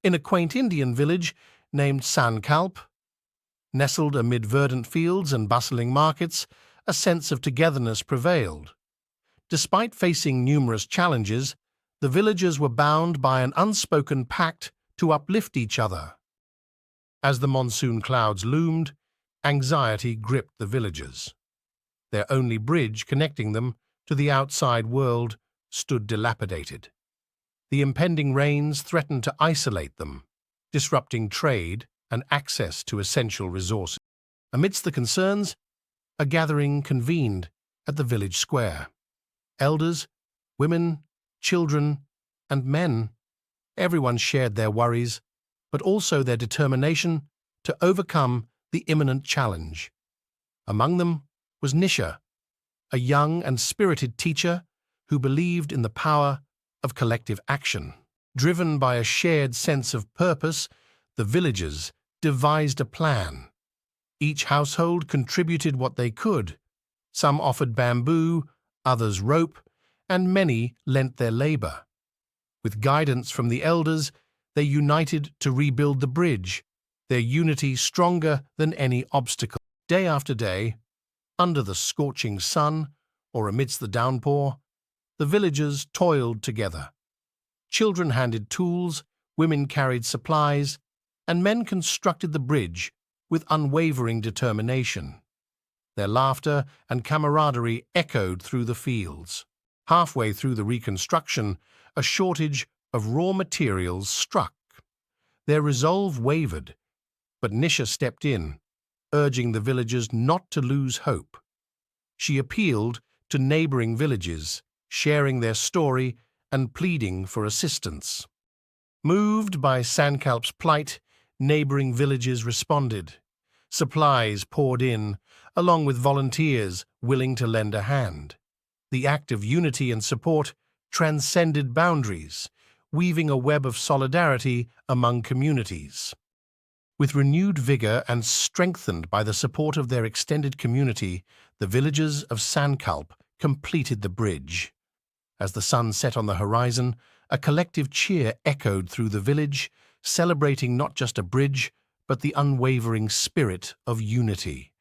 In a quaint Indian village named Sankalp, nestled amid verdant fields and bustling markets, a sense of togetherness prevailed. Despite facing numerous challenges, the villagers were bound by an unspoken pact to uplift each other. As the monsoon clouds loomed, anxiety gripped the villagers. Their only bridge connecting them to the outside world stood dilapidated. The impending rains threatened to isolate them, disrupting trade and access to essential resources. Amidst the concerns, a gathering convened at the village square. Elders, women, children, and men, everyone shared their worries, but also their determination to overcome the imminent challenge. Among them was Nisha, a young and spirited teacher who believed in the power of collective action. Driven by a shared sense of purpose, the villagers devised a plan. Each household contributed what they could. Some offered bamboo, others rope, and many lent their labor. With guidance from the elders, they united to rebuild the bridge, their unity stronger than any obstacle. Day after day, under the scorching sun or amidst the downpour, the villagers toiled together. Children handed tools, women carried supplies, and men constructed the bridge with unwavering determination. Their laughter and camaraderie echoed through the fields. Halfway through the reconstruction, a shortage of raw materials struck. Their resolve wavered, but Nisha stepped in, urging the villagers not to lose hope. She appealed to neighboring villages, sharing their story and pleading for assistance. Moved by Sankalp's plight, neighboring villages responded. Supplies poured in, along with volunteers willing to lend a hand. The act of unity and support transcended boundaries, weaving a web of solidarity among communities. With renewed vigor and strengthened by the support of their extended community, the villagers of Sankalp completed the bridge. As the sun set on the horizon, a collective cheer echoed through the village, celebrating not just a bridge, but the unwavering spirit of unity.